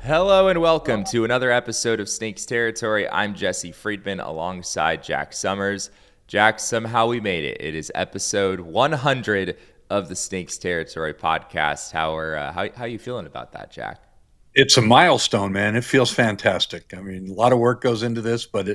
Hello and welcome to another episode of Snakes Territory. I'm Jesse Friedman alongside Jack Sommers. Jack, somehow we made it. It is episode 100 of the Snakes Territory podcast. How are you feeling about that, Jack? It's a milestone, man. It feels fantastic. I mean, a lot of work goes into this, but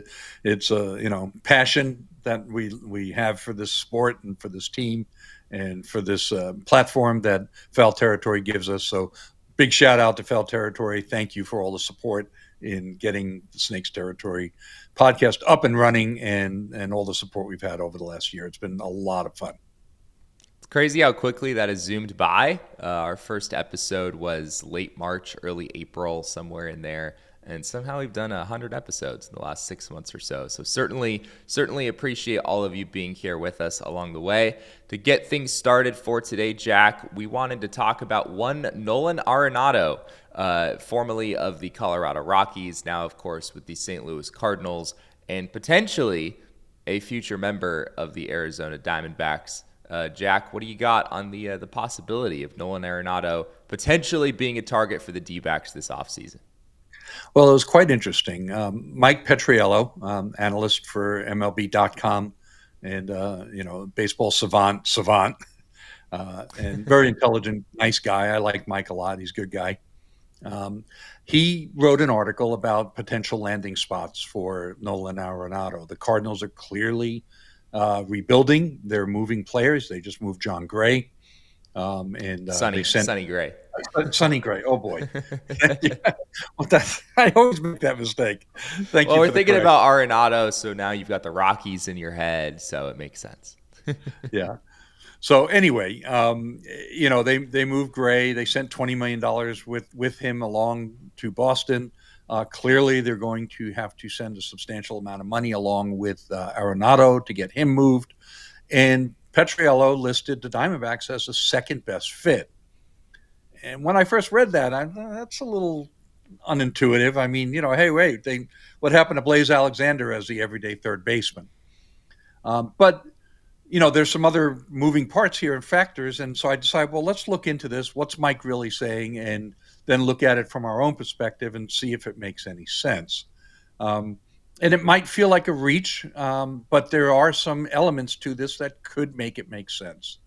it's a passion that we have for this sport and for this team and for this platform that Foul Territory gives us. So, big shout out to Foul Territory. Thank you for all the support in getting the Snakes Territory podcast up and running and all the support we've had over the last year. It's been a lot of fun. It's crazy how quickly that has zoomed by. Our first episode was late March, early April, somewhere in there. And somehow we've done 100 episodes in the last 6 months or so. So certainly appreciate all of you being here with us along the way. To get things started for today, Jack, we wanted to talk about one Nolan Arenado, formerly of the Colorado Rockies, now, of course, with the St. Louis Cardinals, and potentially a future member of the Arizona Diamondbacks. Jack, what do you got on the possibility of Nolan Arenado potentially being a target for the D-backs this offseason? Well, it was quite interesting. Mike Petriello, analyst for MLB.com, and baseball savant, and very intelligent, nice guy. I like Mike a lot. He's a good guy. Um, he wrote an article about potential landing spots for Nolan Arenado. The Cardinals are clearly rebuilding. They're moving players. They just moved John Gray, and they sent Sonny Gray. Sonny Gray. Oh boy, yeah. Well, I always make that mistake. Thank Well, you we're for the thinking correction. about Arenado, so now you've got the Rockies in your head, so it makes sense. Yeah. So anyway, they moved Gray. They sent $20 million with him along to Boston. Clearly, they're going to have to send a substantial amount of money along with Arenado to get him moved. And Petriello listed the Diamondbacks as the second best fit. And when I first read that, that's a little unintuitive. I mean, hey, wait, what happened to Blaze Alexander as the everyday third baseman? But there's some other moving parts here and factors, and so I decided, well, let's look into this. What's Mike really saying, and then look at it from our own perspective and see if it makes any sense. Um, and it might feel like a reach, but there are some elements to this that could make it make sense.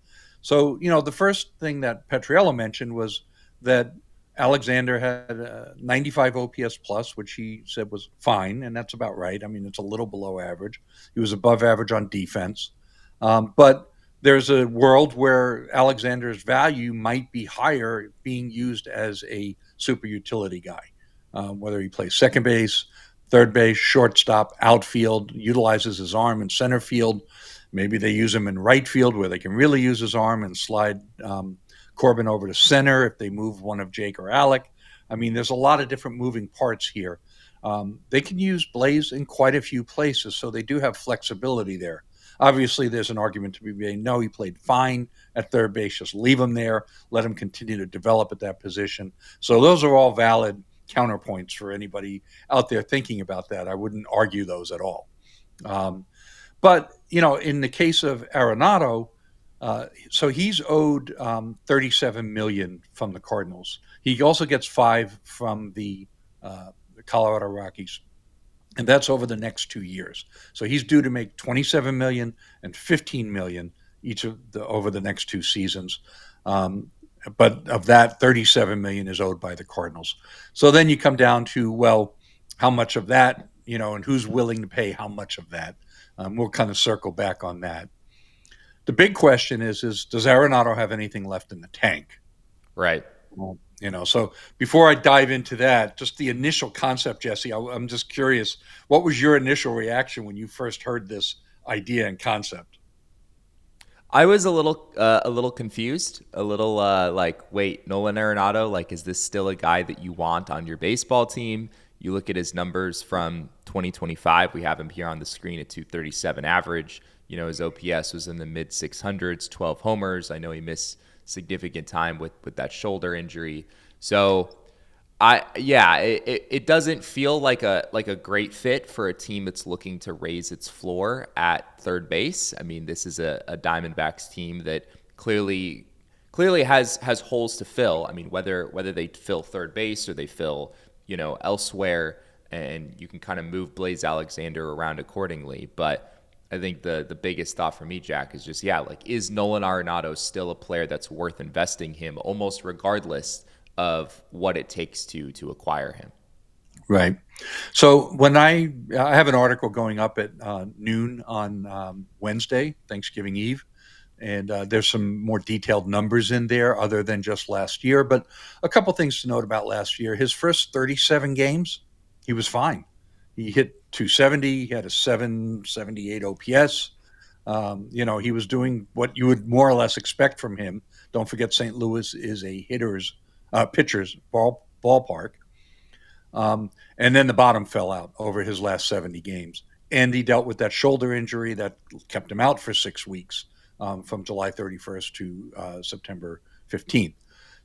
So, the first thing that Petriello mentioned was that Alexander had a 95 OPS plus, which he said was fine, and that's about right. I mean, it's a little below average. He was above average on defense. But there's a world where Alexander's value might be higher being used as a super utility guy, whether he plays second base, third base, shortstop, outfield, utilizes his arm in center field. Maybe they use him in right field where they can really use his arm and slide Corbin over to center if they move one of Jake or Alec. I mean, there's a lot of different moving parts here. They can use Blaze in quite a few places, so they do have flexibility there. Obviously, there's an argument to be made. No, he played fine at third base. Just leave him there. Let him continue to develop at that position. So those are all valid counterpoints for anybody out there thinking about that. I wouldn't argue those at all. But in the case of Arenado, so he's owed $37 million from the Cardinals. He also gets $5 from the Colorado Rockies, and that's over the next 2 years. So he's due to make 27 million and 15 million each over the next two seasons. But of that, 37 million is owed by the Cardinals. So then you come down to, well, how much of that, and who's willing to pay how much of that. We'll kind of circle back on that. The big question is does Arenado have anything left in the tank? Right. So before I dive into that, just the initial concept, Jesse, I'm just curious, what was your initial reaction when you first heard this idea and concept? I was a little confused, a little like, wait, Nolan Arenado, like, is this still a guy that you want on your baseball team? You look at his numbers from 2025. We have him here on the screen at 237 average. His OPS was in the mid 600s, 12 homers. I know he missed significant time with that shoulder injury. So it doesn't feel like a great fit for a team that's looking to raise its floor at third base. I mean, this is a Diamondbacks team that clearly has holes to fill. I mean, whether they fill third base or they fill elsewhere, and you can kind of move Blaze Alexander around accordingly. But I think the biggest thought for me, Jack, is just, yeah, like, is Nolan Arenado still a player that's worth investing him almost regardless of what it takes to acquire him? Right. So when I have an article going up at noon on Wednesday, Thanksgiving Eve, and there's some more detailed numbers in there other than just last year. But a couple things to note about last year: his first 37 games, he was fine. He hit 270. He had a 778 OPS. He was doing what you would more or less expect from him. Don't forget, St. Louis is a pitcher's ballpark. And then the bottom fell out over his last 70 games. And he dealt with that shoulder injury that kept him out for 6 weeks, from July 31st to September 15th.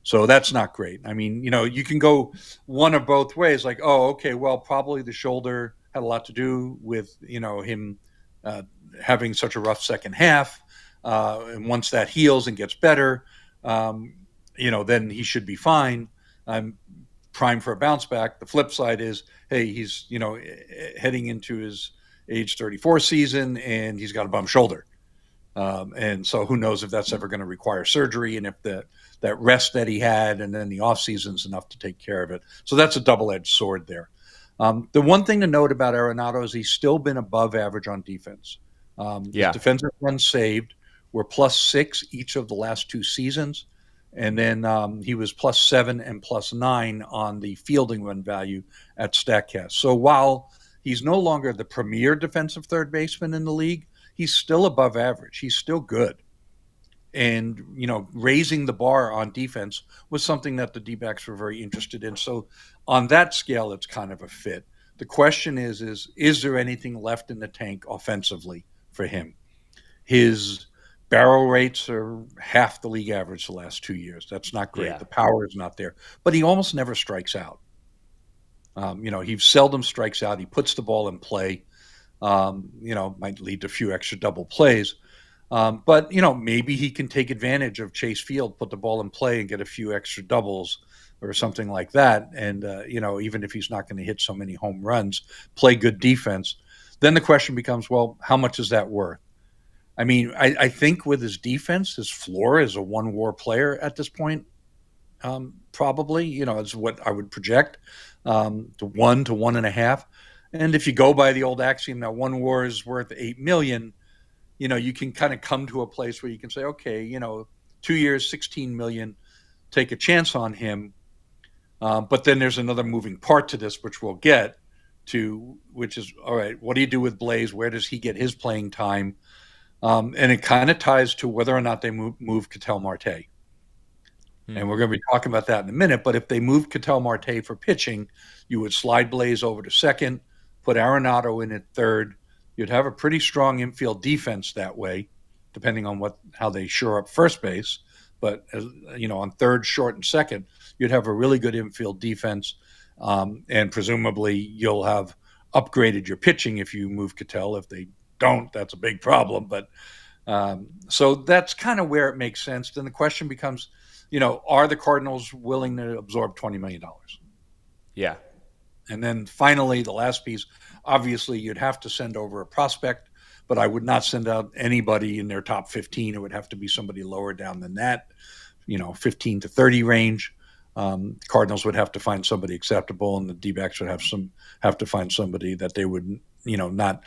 So that's not great. I mean, you can go one of both ways. Like, oh, okay, well, probably the shoulder had a lot to do with, him having such a rough second half. And once that heals and gets better, then he should be fine. Prime for a bounce back. The flip side is, hey, he's heading into his age 34 season and he's got a bum shoulder, and so who knows if that's ever going to require surgery, and if that rest that he had and then the off season is enough to take care of it. So that's a double-edged sword there. The one thing to note about Arenado is he's still been above average on defense. His Yeah. defensive runs saved were +6 each of the last 2 seasons. And then he was +7 and +9 on the fielding run value at StatCast. So while he's no longer the premier defensive third baseman in the league, he's still above average. He's still good. And, raising the bar on defense was something that the D-backs were very interested in. So on that scale, it's kind of a fit. The question is there anything left in the tank offensively for him? His barrel rates are half the league average the last 2 years. That's not great. Yeah. The power is not there, but he almost never strikes out. He seldom strikes out. He puts the ball in play. Might lead to a few extra double plays. But maybe he can take advantage of Chase Field, put the ball in play, and get a few extra doubles or something like that. And even if he's not going to hit so many home runs, play good defense. Then the question becomes, well, how much is that worth? I mean, I think with his defense, his floor is a one-WAR player at this point. Probably, is what I would project, to 1 to 1.5. And if you go by the old axiom that one WAR is worth $8 million, you can kind of come to a place where you can say, okay, 2 years, $16 million, take a chance on him. But then there's another moving part to this, which we'll get to, which is, all right, what do you do with Blaze? Where does he get his playing time? And it kind of ties to whether or not they move Ketel Marte. And we're going to be talking about that in a minute. But if they move Ketel Marte for pitching, you would slide Blaze over to second, put Arenado in at third. You'd have a pretty strong infield defense that way, depending on how they shore up first base. But on third, short, and second, you'd have a really good infield defense, and presumably you'll have upgraded your pitching if you move Ketel. If they don't, that's a big problem. But so that's kind of where it makes sense. Then the question becomes, are the Cardinals willing to absorb $20 million? Yeah. And then finally, the last piece, obviously you'd have to send over a prospect, but I would not send out anybody in their top 15. It would have to be somebody lower down than that, 15 to 30 range. Cardinals would have to find somebody acceptable, and the D-backs would have to find somebody that they would, not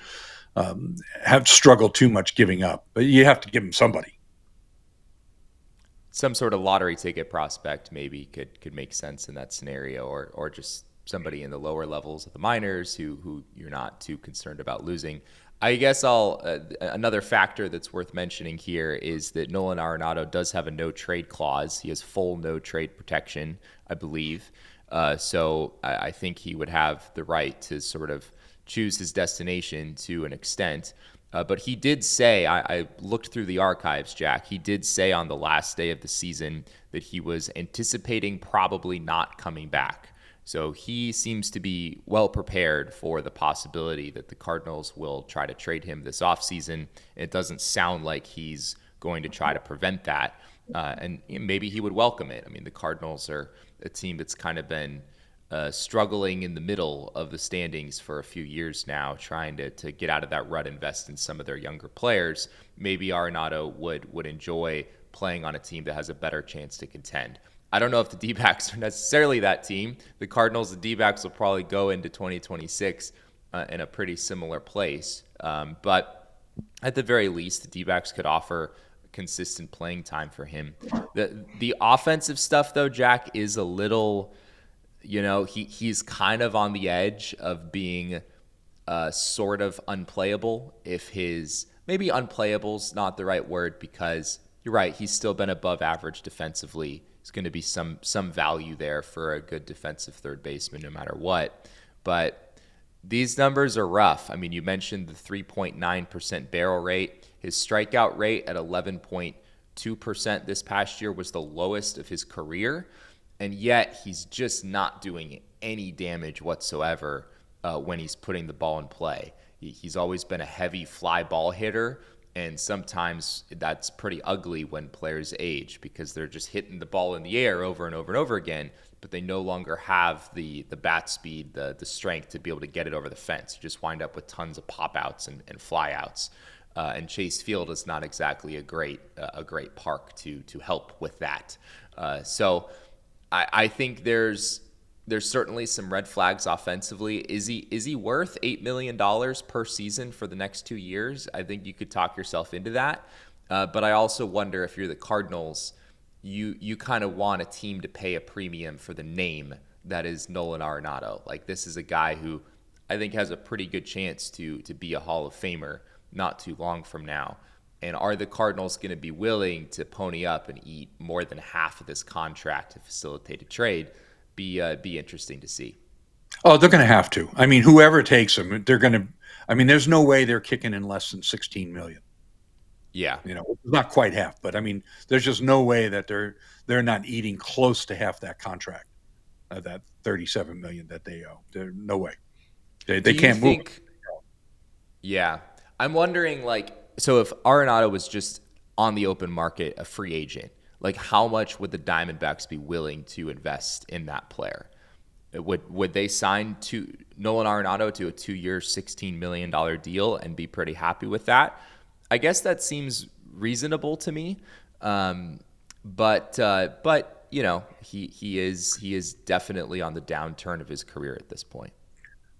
have struggled too much giving up. But you have to give them somebody. Some sort of lottery ticket prospect maybe could make sense in that scenario, or just somebody in the lower levels of the minors who you're not too concerned about losing. I guess another factor that's worth mentioning here is that Nolan Arenado does have a no trade clause. He has full no trade protection, I believe. So I think he would have the right to sort of choose his destination to an extent. But he did say, I looked through the archives, Jack. He did say on the last day of the season that he was anticipating probably not coming back. So he seems to be well prepared for the possibility that the Cardinals will try to trade him this offseason. It doesn't sound like he's going to try to prevent that. And maybe he would welcome it. I mean, the Cardinals are a team that's kind of been struggling in the middle of the standings for a few years now, trying to get out of that rut, invest in some of their younger players. Maybe Arenado would enjoy playing on a team that has a better chance to contend. I don't know if the D-backs are necessarily that team. The Cardinals, the D-backs will probably go into 2026 in a pretty similar place. But at the very least, the D-backs could offer consistent playing time for him. The offensive stuff, though, Jack, is a little, he's kind of on the edge of being sort of unplayable. If his maybe unplayable's not the right word, because you're right, he's still been above average defensively. There's going to be some value there for a good defensive third baseman, no matter what. But these numbers are rough. I mean, you mentioned the 3.9% barrel rate. His strikeout rate at 11.2% this past year was the lowest of his career. And yet he's just not doing any damage whatsoever when he's putting the ball in play. He's always been a heavy fly ball hitter, and sometimes that's pretty ugly when players age because they're just hitting the ball in the air over and over and over again, but they no longer have the bat speed, the strength to be able to get it over the fence. You just wind up with tons of pop outs and fly outs. And Chase Field is not exactly a great park to help with that. So I think there's certainly some red flags offensively. Is he worth $8 million per season for the next 2 years? I think you could talk yourself into that. But I also wonder if you're the Cardinals, you kind of want a team to pay a premium for the name that is Nolan Arenado. Like, this is a guy who I think has a pretty good chance to be a Hall of Famer not too long from now. And are the Cardinals going to be willing to pony up and eat more than half of this contract to facilitate a trade? Be interesting to see. Oh, they're going to have to. I mean, whoever takes them, they're going to. I mean, there's no way they're kicking in less than 16 million. Yeah, Not quite half, but I mean, there's just no way that they're not eating close to half that contract, that 37 million that they owe. There's no way. They can't move. Yeah, I'm wondering, like, so if Arenado was just on the open market, a free agent, like, how much would the Diamondbacks be willing to invest in that player? Would they sign Nolan Arenado to a 2-year, $16 million deal and be pretty happy with that? I guess that seems reasonable to me. But he is definitely on the downturn of his career at this point.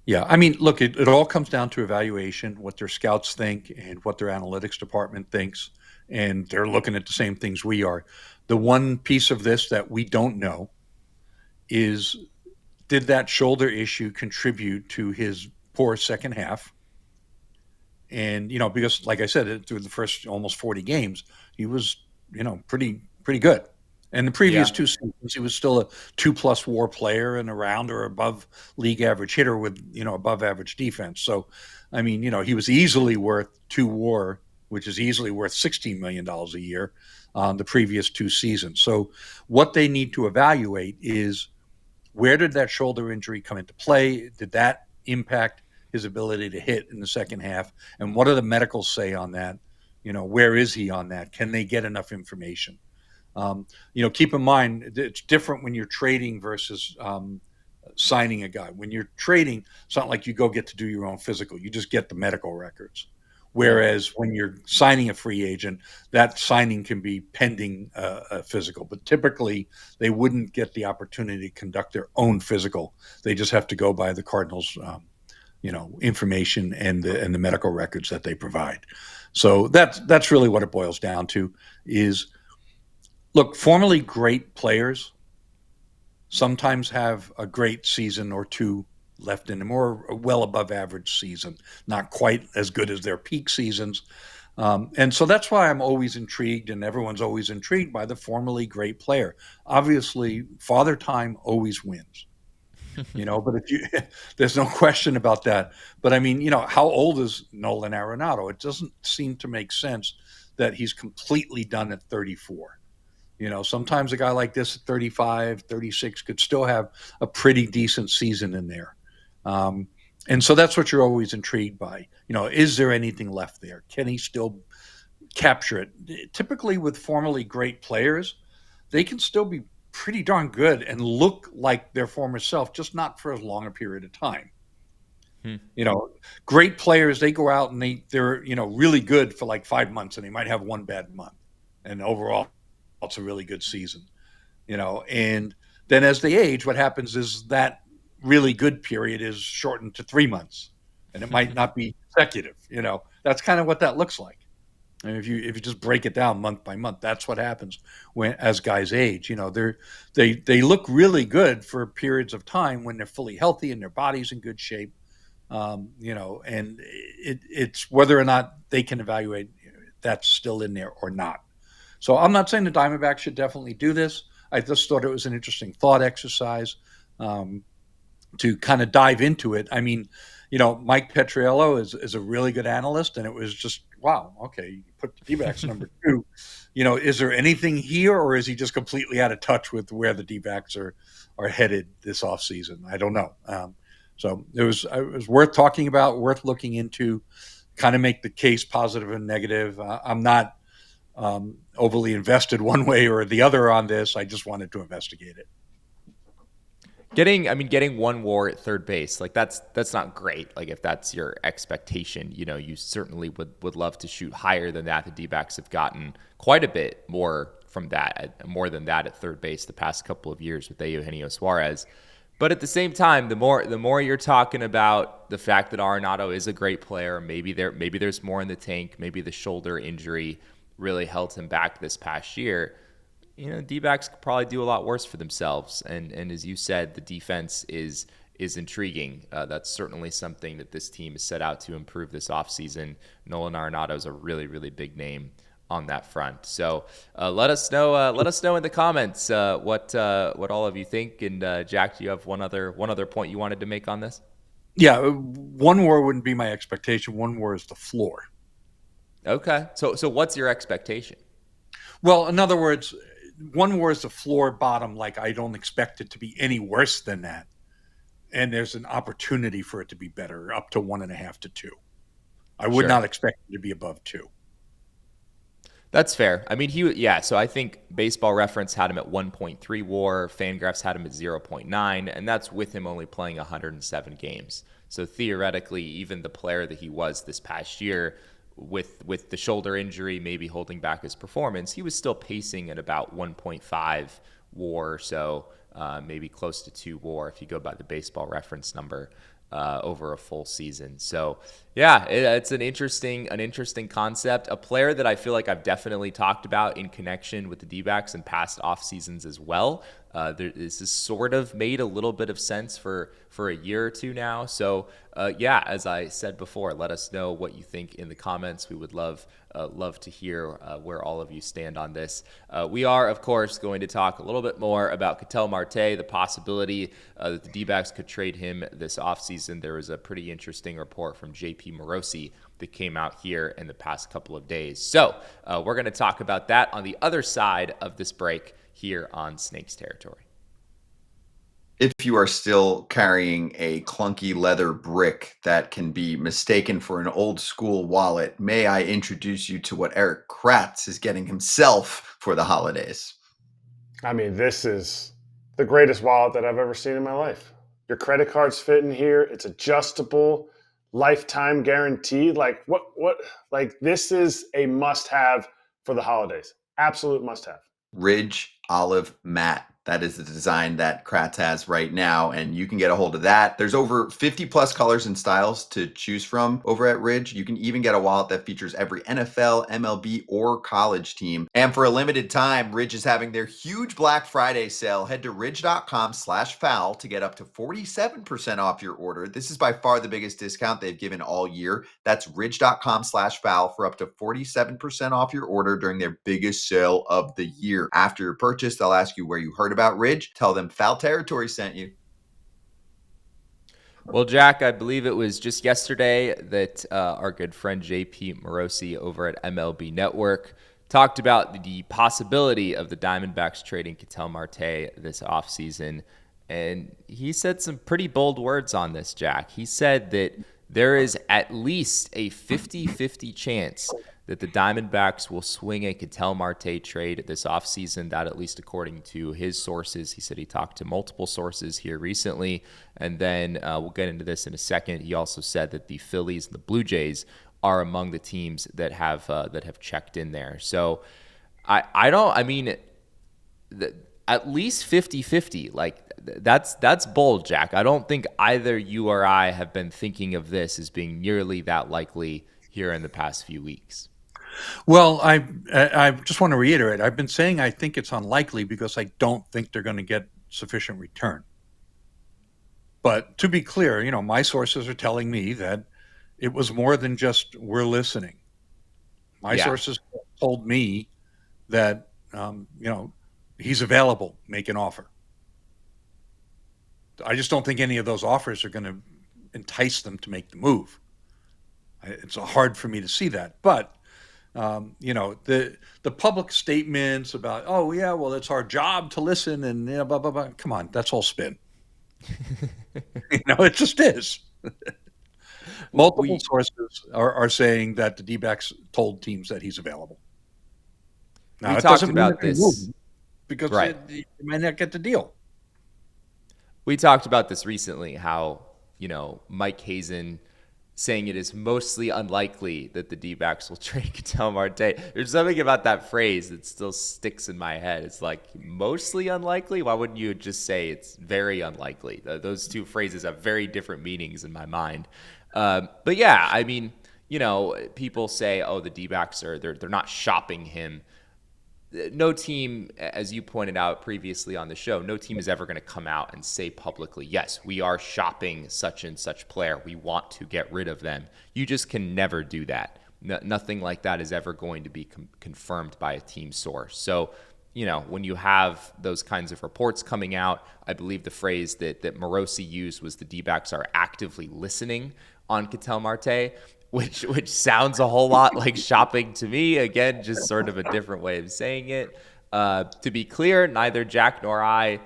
Yeah, I mean, look, it all comes down to evaluation, what their scouts think and what their analytics department thinks. And they're looking at the same things we are. The one piece of this that we don't know is, did that shoulder issue contribute to his poor second half? And, because like I said, through the first almost 40 games, he was, pretty good. And the previous 2 seasons, he was still a 2+ WAR player and around or above league average hitter with, above average defense. So, I mean, he was easily worth 2 WAR, which is easily worth $16 million a year on the previous 2 seasons. So what they need to evaluate is, where did that shoulder injury come into play? Did that impact his ability to hit in the second half? And what do the medicals say on that? Where is he on that? Can they get enough information? Keep in mind, it's different when you're trading versus signing a guy. When you're trading, it's not like you go get to do your own physical. You just get the medical records. Whereas when you're signing a free agent, that signing can be pending a physical. But typically, they wouldn't get the opportunity to conduct their own physical. They just have to go by the Cardinals' information and the medical records that they provide. So that's really what it boils down to. Is, look, formerly great players sometimes have a great season or 2 left in them, or a well above average season, not quite as good as their peak seasons. And so that's why I'm always intrigued, and everyone's always intrigued by the formerly great player. Obviously, father time always wins. But there's no question about that. But I mean, how old is Nolan Arenado? It doesn't seem to make sense that he's completely done at 34. Sometimes a guy like this at 35, 36 could still have a pretty decent season in there. And so that's what you're always intrigued by. Is there anything left there? Can he still capture it? Typically with formerly great players, they can still be pretty darn good and look like their former self, just not for as long a period of time. Hmm. You know, great players, they go out and they're, you know, really good for like 5 months and they might have one bad month. And overall, it's a really good season, you know. And then as they age, what happens is that really good period is shortened to 3 months and it might not be consecutive, you know. That's kind of what that looks like. And if you just break it down month by month, that's what happens when as guys age. You know, they look really good for periods of time when they're fully healthy and their body's in good shape. You know, and it's whether or not they can evaluate that's still in there or not. So I'm not saying the Diamondbacks should definitely do this. I just thought it was an interesting thought exercise um, to kind of dive into it. I mean, you know, Mike Petriello is a really good analyst, and it was just wow. Okay, you put the D-backs number two. You know, is there anything here, or is he just completely out of touch with where the D-backs are headed this offseason? I don't know. So it was worth talking about, worth looking into, kind of make the case positive and negative. I'm not overly invested one way or the other on this. I just wanted to investigate it. Getting one WAR at third base, like that's not great. Like if that's your expectation, you know, you certainly would love to shoot higher than that. The D-backs have gotten quite a bit more from that, more than that at third base the past couple of years with Eugenio Suarez. But at the same time, the more you're talking about the fact that Arenado is a great player, maybe there's more in the tank, maybe the shoulder injury really held him back this past year. You know, D-backs could probably do a lot worse for themselves. And as you said, the defense is intriguing. That's certainly something that this team is set out to improve this offseason. Nolan Arenado is a really, really big name on that front. So let us know. Let us know in the comments what all of you think. And Jack, do you have one other point you wanted to make on this? Yeah, one WAR wouldn't be my expectation. One WAR is the floor. Okay. So what's your expectation? Well, in other words, one WAR is the floor bottom. Like I don't expect it to be any worse than that, and there's an opportunity for it to be better, up to 1.5 to 2. I would Sure. not expect it to be above 2. That's fair. I mean, so I think Baseball Reference had him at 1.3 WAR, Fangraphs had him at 0.9, and that's with him only playing 107 games. So theoretically, even the player that he was this past year, with the shoulder injury maybe holding back his performance, he was still pacing at about 1.5 WAR, so maybe close to 2 WAR if you go by the Baseball Reference number. Over a full season. So yeah, it's an interesting concept. A player that I feel like I've definitely talked about in connection with the D-backs in past off seasons as well. This has sort of made a little bit of sense for a year or two now. So yeah, as I said before, let us know what you think in the comments. We would love to hear where all of you stand on this. We are, of course, going to talk a little bit more about Ketel Marte, the possibility that the D-backs could trade him this offseason. There was a pretty interesting report from JP Morosi that came out here in the past couple of days. So we're going to talk about that on the other side of this break here on Snakes Territory. If you are still carrying a clunky leather brick that can be mistaken for an old school wallet, may I introduce you to what Eric Kratz is getting himself for the holidays? I mean, this is the greatest wallet that I've ever seen in my life. Your credit cards fit in here. It's adjustable, lifetime guaranteed. Like like this is a must-have for the holidays. Absolute must-have. Ridge Olive Matte. That is the design that Kratz has right now, and you can get a hold of that. There's over 50 plus colors and styles to choose from over at Ridge. You can even get a wallet that features every NFL, MLB, or college team. And for a limited time, Ridge is having their huge Black Friday sale. Head to ridge.com/foul to get up to 47% off your order. This is by far the biggest discount they've given all year. That's ridge.com/foul for up to 47% off your order during their biggest sale of the year. After your purchase, they'll ask you where you heard about Ridge. Tell them Foul Territory sent you. Well, Jack, I believe it was just yesterday that our good friend JP Morosi over at MLB Network talked about the possibility of the Diamondbacks trading Ketel Marte this offseason. And he said some pretty bold words on this, Jack. He said that there is at least a 50-50 chance that the Diamondbacks will swing a Ketel Marte trade this offseason. That, at least according to his sources. He said he talked to multiple sources here recently. And then we'll get into this in a second. He also said that the Phillies and the Blue Jays are among the teams that have checked in there. So at least 50-50. Like, that's bold, Jack. I don't think either you or I have been thinking of this as being nearly that likely here in the past few weeks. Well, I just want to reiterate. I've been saying I think it's unlikely because I don't think they're going to get sufficient return. But to be clear, my sources are telling me that it was more than just we're listening. My sources told me that he's available, make an offer. I just don't think any of those offers are going to entice them to make the move. It's hard for me to see that. But the public statements about, oh yeah, well, it's our job to listen and blah blah blah. Come on, that's all spin. It just is. Multiple sources are saying that the D-backs told teams that he's available. Now, we talked about this because they might not get the deal. We talked about this recently, how Mike Hazen saying it is mostly unlikely that the D-backs will trade Ketel Marte. There's something about that phrase that still sticks in my head. It's like, mostly unlikely? Why wouldn't you just say it's very unlikely? Those two phrases have very different meanings in my mind. But yeah, I mean, people say, oh, the D-backs they're not shopping him. No team, as you pointed out previously on the show, no team is ever going to come out and say publicly, yes, we are shopping such and such player. We want to get rid of them. You just can never do that. Nothing like that is ever going to be confirmed by a team source. So, when you have those kinds of reports coming out, I believe the phrase that Morosi used was the D-backs are actively listening on Ketel Marte, which sounds a whole lot like shopping to me. Again, just sort of a different way of saying it. To be clear, neither Jack nor I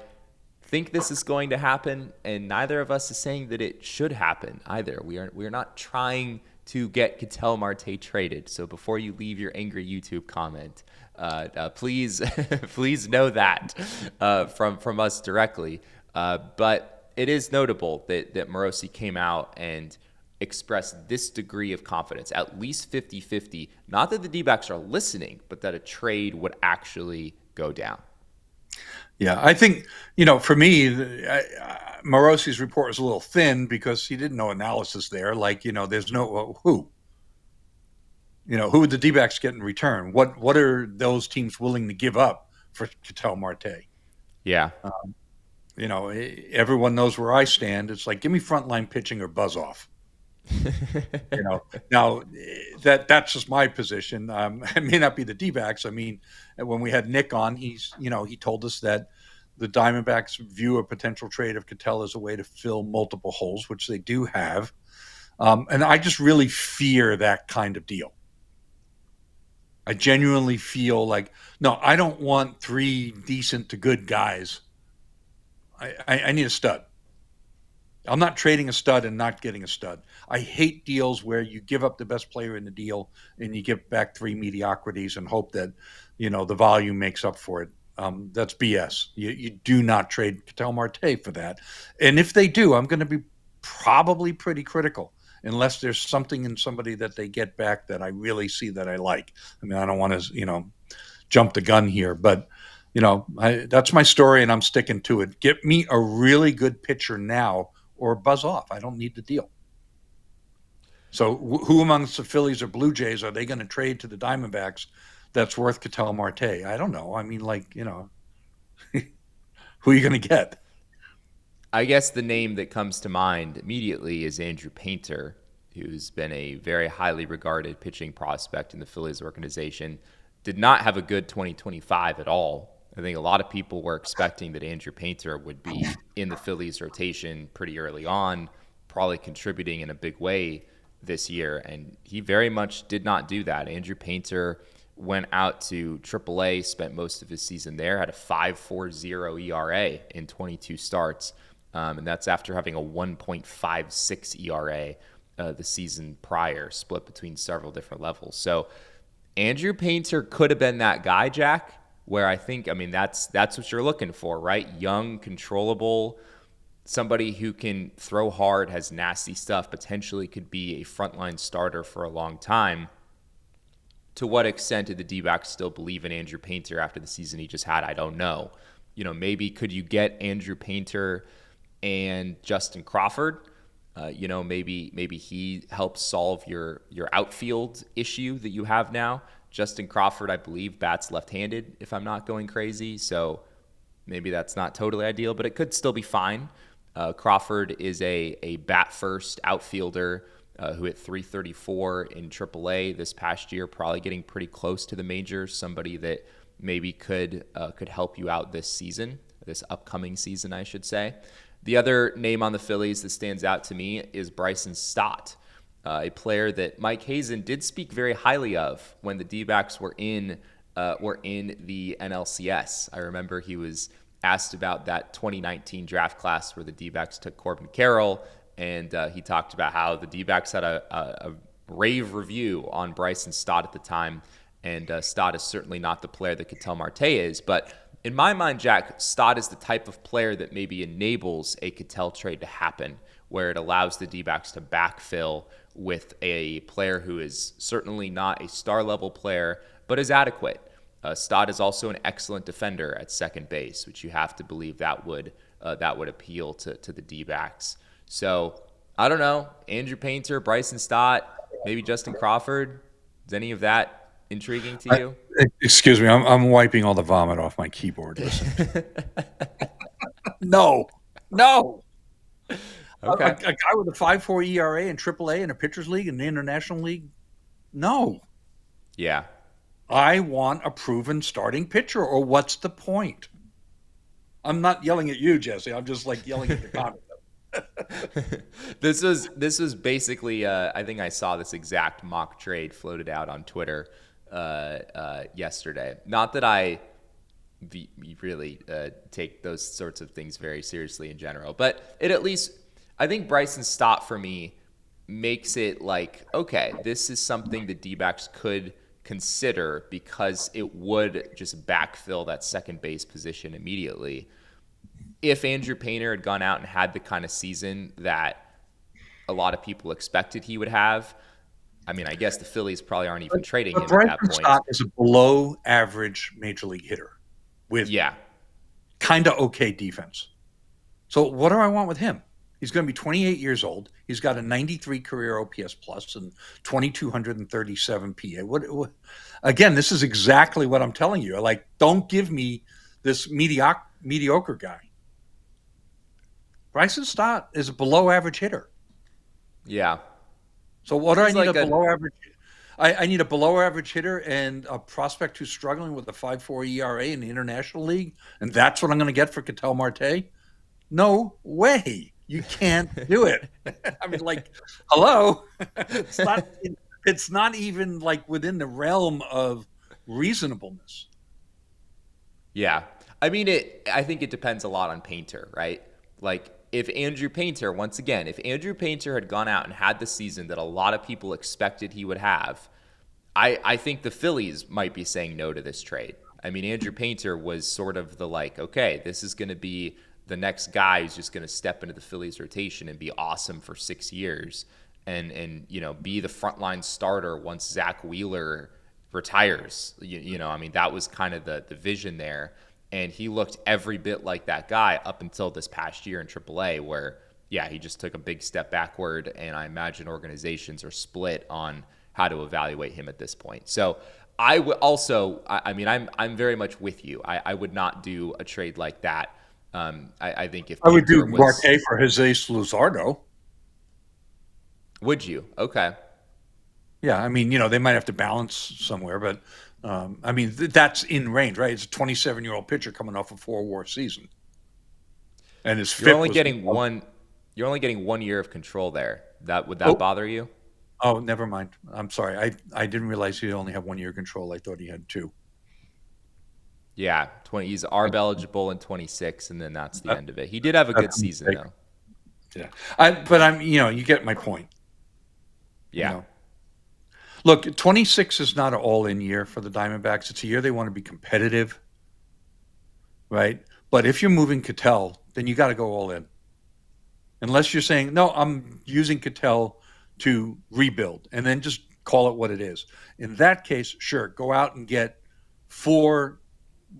think this is going to happen, and neither of us is saying that it should happen either. We are not trying to get Ketel Marte traded. So before you leave your angry YouTube comment, please please know that from us directly. But it is notable that Morosi came out and express this degree of confidence, at least 50-50, not that the D-backs are listening, but that a trade would actually go down. Yeah, I think, for me, Morosi's report was a little thin because he didn't know analysis there. Like, there's no who. Who would the D-backs get in return? What are those teams willing to give up for Ketel Marte? Yeah. Everyone knows where I stand. It's like, give me frontline pitching or buzz off. Now that's just my position. It may not be the D-backs. I mean, when we had Nick on, he told us that the Diamondbacks view a potential trade of Ketel as a way to fill multiple holes, which they do have. And I just really fear that kind of deal. I genuinely feel like, no, I don't want three decent to good guys. I need a stud. I'm not trading a stud and not getting a stud. I hate deals where you give up the best player in the deal and you give back three mediocrities and hope that, the volume makes up for it. That's BS. You do not trade Ketel Marte for that. And if they do, I'm going to be probably pretty critical unless there's something in somebody that they get back that I really see that I like. I mean, I don't want to, jump the gun here, but that's my story and I'm sticking to it. Get me a really good pitcher now or buzz off. I don't need the deal. So who amongst the Phillies or Blue Jays are they going to trade to the Diamondbacks that's worth Ketel Marte? I don't know. I mean, who are you going to get? I guess the name that comes to mind immediately is Andrew Painter, who's been a very highly regarded pitching prospect in the Phillies organization. Did not have a good 2025 at all. I think a lot of people were expecting that Andrew Painter would be in the Phillies rotation pretty early on, probably contributing in a big way this year, and he very much did not do that. Andrew Painter went out to AAA, spent most of his season there, had a 5.40 ERA in 22 starts, and that's after having a 1.56 ERA the season prior, split between several different levels. So Andrew Painter could have been that guy, Jack, where I think, I mean, that's what you're looking for, right? Young, controllable, somebody who can throw hard, has nasty stuff, potentially could be a frontline starter for a long time. To what extent did the D-backs still believe in Andrew Painter after the season he just had? I don't know. Maybe could you get Andrew Painter and Justin Crawford? Maybe he helps solve your outfield issue that you have now. Justin Crawford, I believe, bats left-handed, if I'm not going crazy. So maybe that's not totally ideal, but it could still be fine. Crawford is a bat-first outfielder who hit 334 in AAA this past year, probably getting pretty close to the majors. Somebody that maybe could help you out this season, this upcoming season, I should say. The other name on the Phillies that stands out to me is Bryson Stott, a player that Mike Hazen did speak very highly of when the D-backs were in the NLCS. I remember he was asked about that 2019 draft class where the D-backs took Corbin Carroll, and he talked about how the D-backs had a rave review on Bryson Stott at the time, and Stott is certainly not the player that Ketel Marte is, but in my mind, Jack, Stott is the type of player that maybe enables a Ketel trade to happen, where it allows the D-backs to backfill with a player who is certainly not a star-level player, but is adequate. Stott is also an excellent defender at second base, which you have to believe that would appeal to the D-backs. So, I don't know, Andrew Painter, Bryson Stott, maybe Justin Crawford. Is any of that intriguing to you? Excuse me, I'm wiping all the vomit off my keyboard. Listen. No. Okay. A guy with a 5.4 ERA in AAA in a pitchers league in the International League? No. Yeah. I want a proven starting pitcher, or what's the point? I'm not yelling at you, Jesse. I'm just yelling at the comment. This was basically I think I saw this exact mock trade floated out on Twitter yesterday. Not that I really take those sorts of things very seriously in general, but it at least, I think Bryson Stott for me makes it okay, this is something the D-backs could consider because it would just backfill that second base position immediately. If Andrew Painter had gone out and had the kind of season that a lot of people expected he would have, I mean, I guess the Phillies probably aren't even trading him at that point. Stott is a below-average major league hitter with kind of okay defense. So what do I want with him? He's going to be 28 years old. He's got a 93 career OPS plus and 2,237 PA. What? Again, this is exactly what I'm telling you. Don't give me this mediocre guy. Bryson Stott is a below-average hitter. Yeah. So what do I need? Below-average. I need a below-average hitter and a prospect who's struggling with a 5.4 ERA in the International League, and that's what I'm going to get for Ketel Marte? No way. You can't do it. I mean, hello. It's not even within the realm of reasonableness. Yeah. I mean, I think it depends a lot on Painter, right? If Andrew Painter had gone out and had the season that a lot of people expected he would have, I think the Phillies might be saying no to this trade. I mean, Andrew Painter was sort of the okay, this is going to be the next guy who's just going to step into the Phillies rotation and be awesome for 6 years and be the frontline starter once Zach Wheeler retires. I mean, that was kind of the vision there. And he looked every bit like that guy up until this past year in AAA where, he just took a big step backward. And I imagine organizations are split on how to evaluate him at this point. So I would also, I'm very much with you. I would not do a trade like that. I think if I would do Marte for Jesus Luzardo. Would you? Okay. Yeah, I mean, they might have to balance somewhere, but that's in range, right? It's a 27-year-old pitcher coming off a 4-war season, and you're only getting 1 year of control there. Would that bother you? Oh, never mind. I'm sorry. I didn't realize he only had 1 year control. I thought he had 2. Yeah, he's ARB eligible in 26, and then that's the end of it. He did have a good season, though. Yeah, but you get my point. Yeah. Look, 26 is not an all-in year for the Diamondbacks. It's a year they want to be competitive, right? But if you're moving Ketel, then you got to go all in. Unless you're saying, no, I'm using Ketel to rebuild, and then just call it what it is. In that case, sure, go out and get 4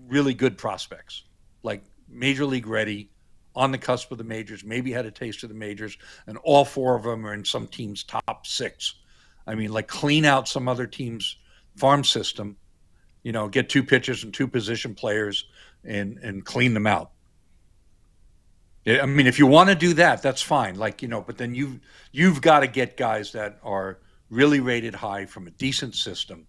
really good prospects, like major league ready, on the cusp of the majors, maybe had a taste of the majors, and all 4 of them are in some team's top 6. I mean, like clean out some other team's farm system, get 2 pitchers and 2 position players and clean them out. I mean, if you want to do that, that's fine. Like, but then you've got to get guys that are really rated high from a decent system,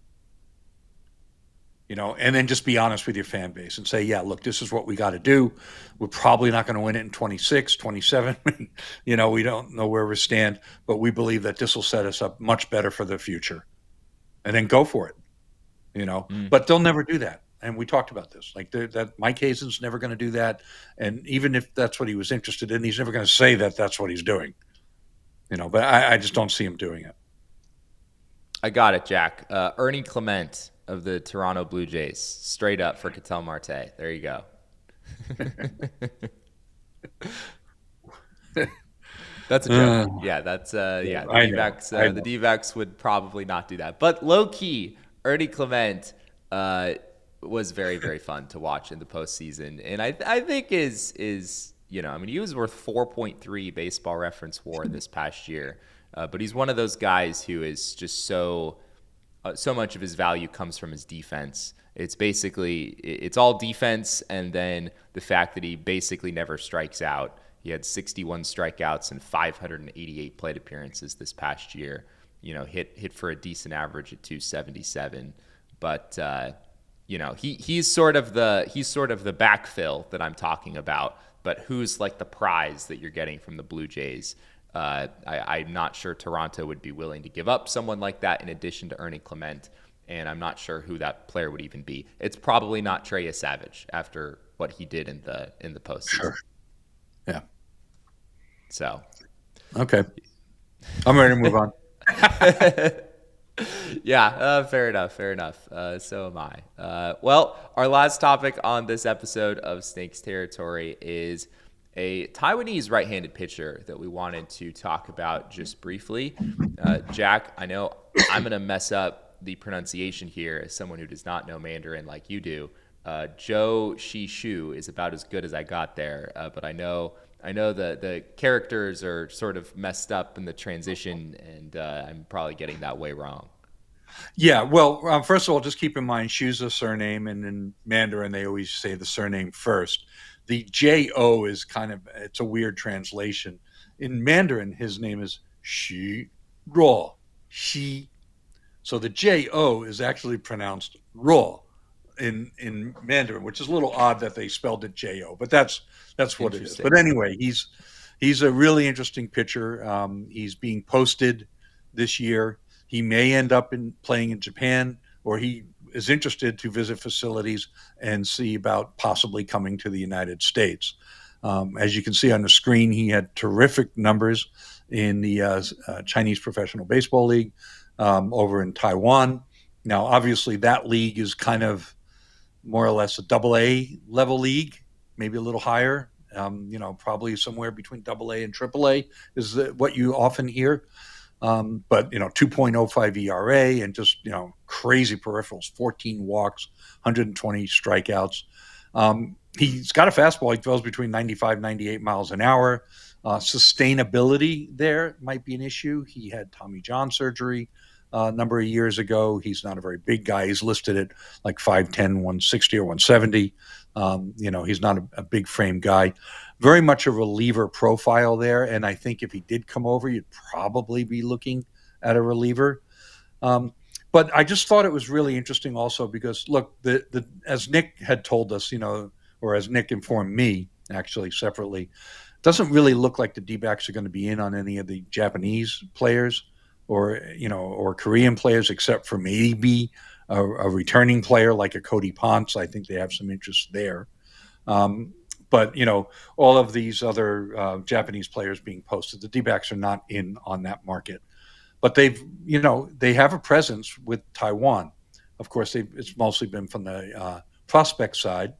and then just be honest with your fan base and say, yeah, look, this is what we got to do. We're probably not going to win it in 26, 27. We don't know where we stand, but we believe that this will set us up much better for the future. And then go for it, But they'll never do that. And we talked about this. Like that Mike Hazen's never going to do that. And even if that's what he was interested in, he's never going to say that that's what he's doing. But I just don't see him doing it. I got it, Jack. Ernie Clement of the Toronto Blue Jays, straight up for Ketel Marte. There you go. That's a joke. Yeah, that's The D-backs, the D-backs would probably not do that. But low key, Ernie Clement was very, very fun to watch in the postseason, and I think is he was worth 4.3 Baseball Reference WAR this past year, but he's one of those guys who is just so much of his value comes from his defense. It's all defense, and then the fact that he basically never strikes out. He had 61 strikeouts and 588 plate appearances this past year. Hit for a decent average at 277, but he's sort of the backfill that I'm talking about. But who's like the prize that you're getting from the Blue Jays? I'm not sure Toronto would be willing to give up someone like that in addition to Ernie Clement, and I'm not sure who that player would even be. It's probably not Trey Savage after what he did in the postseason. Sure. Yeah. So. Okay. I'm ready to move on. Yeah, fair enough. So am I. Well, our last topic on this episode of Snakes Territory is a Taiwanese right-handed pitcher that we wanted to talk about just briefly. Jack, I know I'm going to mess up the pronunciation here as someone who does not know Mandarin like you do. Jo Hsi Hsu is about as good as I got there, but I know the characters are sort of messed up in the transition, and I'm probably getting that way wrong. Yeah, well, first of all, just keep in mind, Hsu's a surname, and in Mandarin, they always say the surname first. The J-O is it's a weird translation. In Mandarin, his name is Xu Ruo, Xi. So the J-O is actually pronounced Ruo in Mandarin, which is a little odd that they spelled it J-O, but that's what it is. But anyway, he's a really interesting pitcher. He's being posted this year. He may end up playing in Japan, or he is interested to visit facilities and see about possibly coming to the United States. As you can see on the screen, he had terrific numbers in the Chinese Professional Baseball League over in Taiwan. Now, obviously, that league is kind of more or less a AA level league, maybe a little higher, probably somewhere between AA and AAA is what you often hear. But 2.05 ERA and just crazy peripherals, 14 walks, 120 strikeouts. He's got a fastball. He throws between 95, 98 miles an hour. Sustainability there might be an issue. He had Tommy John surgery a number of years ago. He's not a very big guy. He's listed at like 5'10", 160 or 170. He's not a big frame guy. Very much a reliever profile there, and I think if he did come over, you'd probably be looking at a reliever. But I just thought it was really interesting also because, look, as Nick had told us, or as Nick informed me, actually, separately, it doesn't really look like the D-backs are going to be in on any of the Japanese players or Korean players, except for maybe a returning player like a Cody Ponce. I think they have some interest there. But, all of these other Japanese players being posted, the D-backs are not in on that market. but they have a presence with Taiwan. Of course, it's mostly been from the prospect side.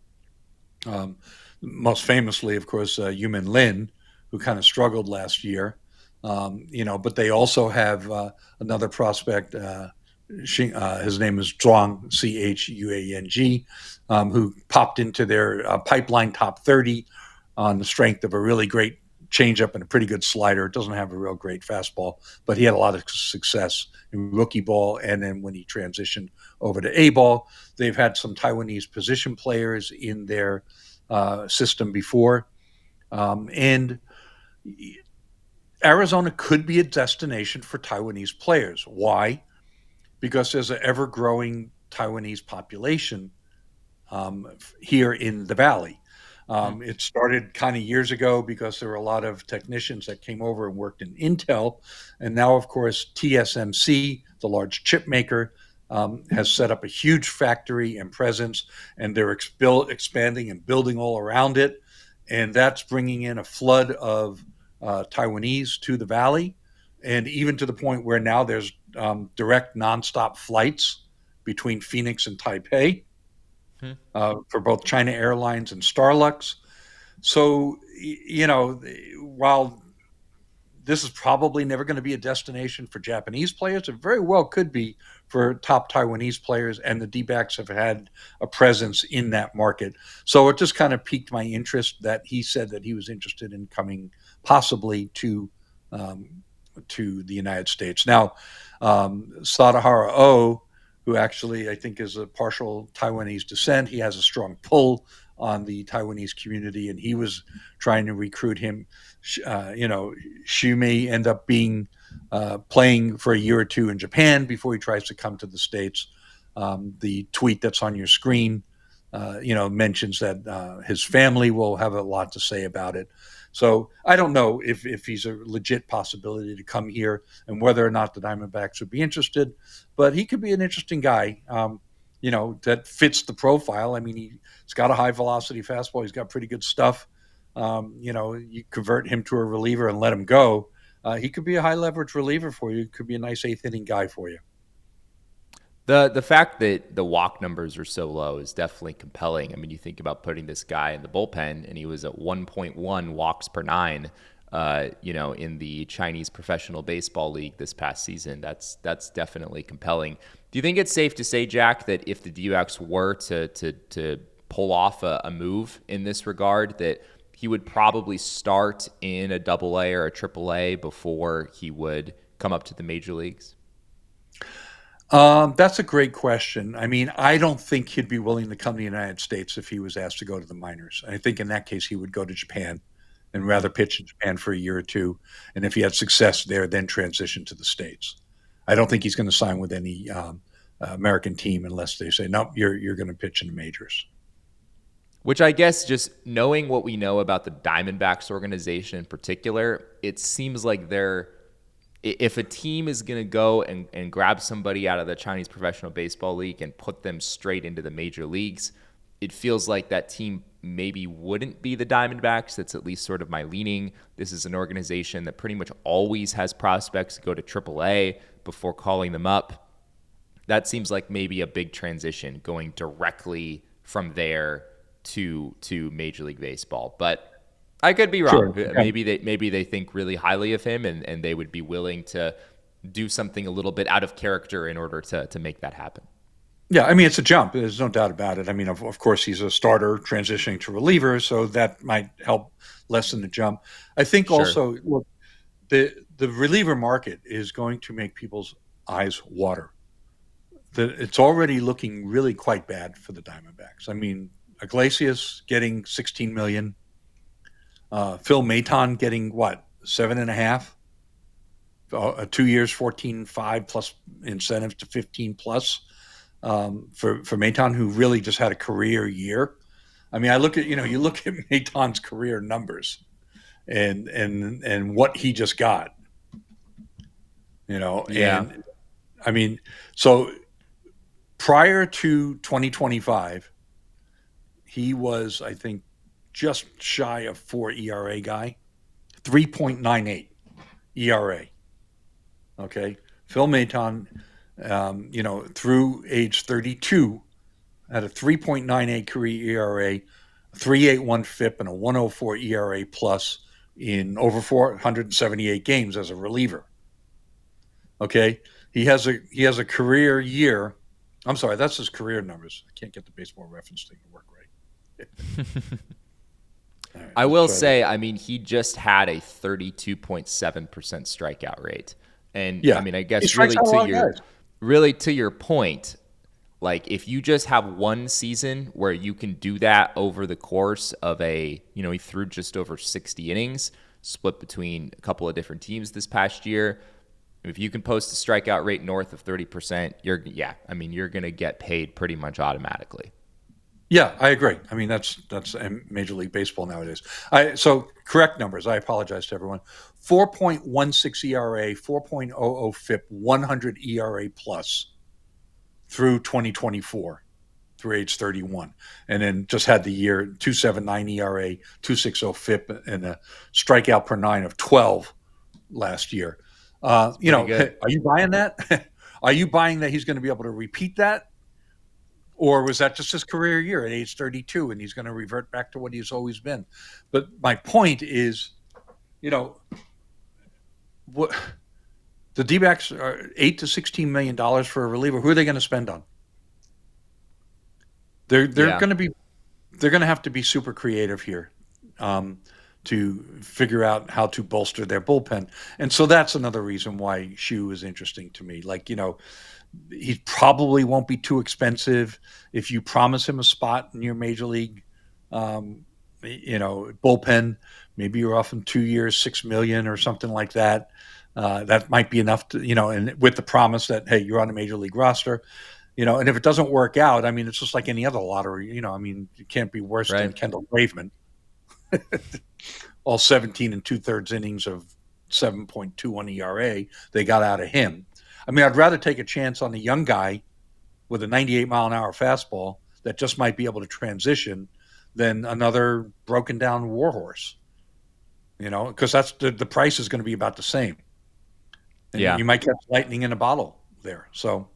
Most famously, of course, Yumin Lin, who kind of struggled last year. But they also have another prospect. His name is Zhuang, Chuang, who popped into their pipeline top 30 on the strength of a really great changeup and a pretty good slider. It doesn't have a real great fastball, but he had a lot of success in rookie ball. And then when he transitioned over to A ball, they've had some Taiwanese position players in their system before. And Arizona could be a destination for Taiwanese players. Why? Because there's an ever-growing Taiwanese population here in the Valley. It started kind of years ago because there were a lot of technicians that came over and worked in Intel. And now, of course, TSMC, the large chip maker, has set up a huge factory and presence, and they're expanding and building all around it. And that's bringing in a flood of Taiwanese to the Valley, and even to the point where now there's direct nonstop flights between Phoenix and Taipei for both China Airlines and Starlux. So, while this is probably never going to be a destination for Japanese players, it very well could be for top Taiwanese players, and the D-backs have had a presence in that market. So it just kind of piqued my interest that he said that he was interested in coming possibly to the United States. Now, Sadahara O, who actually I think is a partial Taiwanese descent, he has a strong pull on the Taiwanese community, and he was trying to recruit him. Hsu may end up being playing for a year or two in Japan before he tries to come to the States. The tweet that's on your screen, mentions that his family will have a lot to say about it. So I don't know if he's a legit possibility to come here and whether or not the Diamondbacks would be interested, but he could be an interesting guy, that fits the profile. I mean, he's got a high velocity fastball. He's got pretty good stuff. You convert him to a reliever and let him go. He could be a high leverage reliever for you. Could be a nice eighth inning guy for you. The fact that the walk numbers are so low is definitely compelling. I mean, you think about putting this guy in the bullpen, and he was at 1.1 walks per nine, in the Chinese Professional Baseball League this past season. That's definitely compelling. Do you think it's safe to say, Jack, that if the D-backs were to pull off a move in this regard, that he would probably start in a Double-A or a Triple-A before he would come up to the major leagues? That's a great question. I mean, I don't think he'd be willing to come to the United States if he was asked to go to the minors. I think in that case, he would go to Japan and rather pitch in Japan for a year or two. And if he had success there, then transition to the States. I don't think he's going to sign with any American team unless they say, no, you're going to pitch in the majors. Which I guess, just knowing what we know about the Diamondbacks organization in particular, it seems like if a team is going to go and grab somebody out of the Chinese Professional Baseball League and put them straight into the major leagues, it feels like that team maybe wouldn't be the Diamondbacks. That's at least sort of my leaning. This is an organization that pretty much always has prospects go to AAA before calling them up. That seems like maybe a big transition, going directly from there to Major League Baseball. But I could be wrong. Sure. Maybe they think really highly of him, and they would be willing to do something a little bit out of character in order to make that happen. Yeah, I mean, it's a jump. There's no doubt about it. I mean, of course, he's a starter transitioning to reliever, so that might help lessen the jump. I think also, look, the reliever market is going to make people's eyes water. It's already looking really quite bad for the Diamondbacks. I mean, Iglesias getting $16 million. Phil Maton getting what, 7.5? 2 years, 14.5 plus incentives to 15 plus. For Maton, who really just had a career year. I mean, you look at Maton's career numbers and what he just got, Yeah. And I mean, so prior to 2025, he was, I think, just shy of 4 ERA guy, 3.98 ERA. Okay. Phil Maton, through age 32, had a 3.98 career ERA, 3.81 FIP, and a 104 ERA plus in over 478 games as a reliever. Okay, he has a career year. I'm sorry, that's his career numbers. I can't get the baseball reference thing to work right. Right, I will say, I mean, he just had a 32.7% strikeout rate. And yeah. I mean, I guess really to your point, like if you just have one season where you can do that over the course of he threw just over 60 innings, split between a couple of different teams this past year. If you can post a strikeout rate north of 30%, you're going to get paid pretty much automatically. Yeah, I agree. I mean, that's Major League Baseball nowadays. So correct numbers. I apologize to everyone. 4.16 ERA, 4.00 FIP, 100 ERA plus through 2024, through age 31, and then just had the year 2.79 ERA, 2.60 FIP, and a strikeout per nine of 12 last year. Are you buying that? Are you buying that he's going to be able to repeat that? Or was that just his career year at age 32 and he's going to revert back to what he's always been? But my point is, what the D-backs are $8 to $16 million for a reliever. Who are they going to spend on? They're going to have to be super creative here to figure out how to bolster their bullpen. And so that's another reason why Hsu is interesting to me. Like, he probably won't be too expensive if you promise him a spot in your major league, bullpen. Maybe you're off in 2 years, $6 million or something like that. That might be enough to, and with the promise that, hey, you're on a major league roster, and if it doesn't work out, I mean, it's just like any other lottery, it can't be worse than Kendall Graveman. All 17 and 2/3 innings of 7.21 ERA, they got out of him. I mean, I'd rather take a chance on a young guy with a 98-mile-an-hour fastball that just might be able to transition than another broken down warhorse. Because that's the price is going to be about the same. And you might catch lightning in a bottle there. So,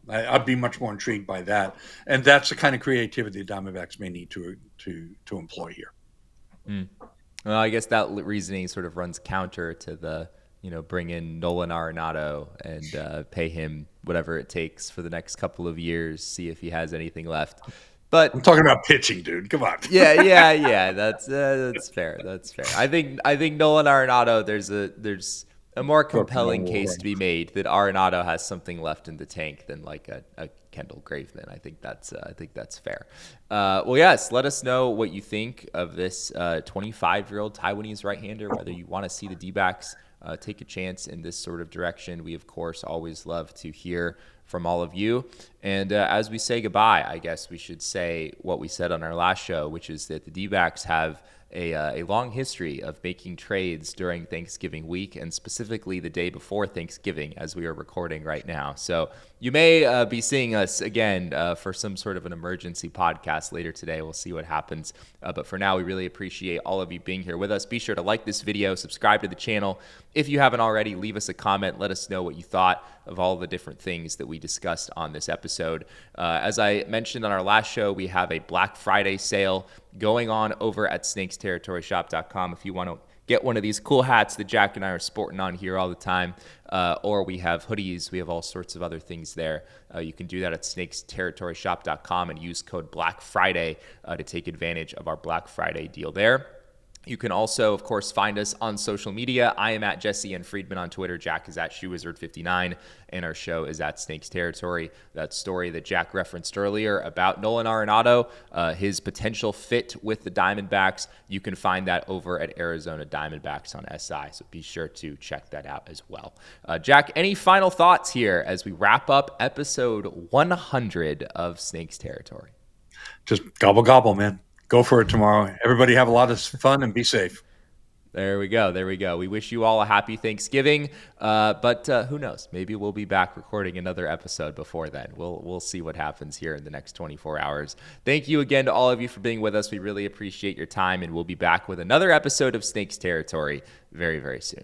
I'd be much more intrigued by that. And that's the kind of creativity the Diamondbacks may need to employ here. Well, I guess that reasoning sort of runs counter to the bring in Nolan Arenado and pay him whatever it takes for the next couple of years, see if he has anything left. But I'm talking about pitching, dude. Come on. Yeah. That's fair. That's fair. I think Nolan Arenado, there's a more compelling case to be made that Arenado has something left in the tank than like a Kendall Graveman. I think that's fair. Well, yes, let us know what you think of this 25-year-old Taiwanese right-hander, whether you want to see the D-backs take a chance in this sort of direction. We, of course, always love to hear from all of you. And as we say goodbye, I guess we should say what we said on our last show, which is that the D-backs have a long history of making trades during Thanksgiving week, and specifically the day before Thanksgiving, as we are recording right now. So you may be seeing us again for some sort of an emergency podcast later today. We'll see what happens. But for now, we really appreciate all of you being here with us. Be sure to like this video, subscribe to the channel. If you haven't already, leave us a comment. Let us know what you thought of all the different things that we discussed on this episode. As I mentioned on our last show, we have a Black Friday sale going on over at snakesterritoryshop.com. If you want to get one of these cool hats that Jack and I are sporting on here all the time, or we have hoodies, we have all sorts of other things there. You can do that at snakesterritoryshop.com and use code Black Friday to take advantage of our Black Friday deal there. You can also, of course, find us on social media. I am at Jesse and Friedman on Twitter. Jack is at ShoeWizard59, and our show is at Snakes Territory. That story that Jack referenced earlier about Nolan Arenado, his potential fit with the Diamondbacks, you can find that over at Arizona Diamondbacks on SI, so be sure to check that out as well. Jack, any final thoughts here as we wrap up episode 100 of Snakes Territory? Just gobble, gobble, man. Go for it tomorrow. Everybody have a lot of fun and be safe. There we go. We wish you all a happy Thanksgiving. But who knows? Maybe we'll be back recording another episode before then. We'll see what happens here in the next 24 hours. Thank you again to all of you for being with us. We really appreciate your time, and we'll be back with another episode of Snakes Territory very, very soon.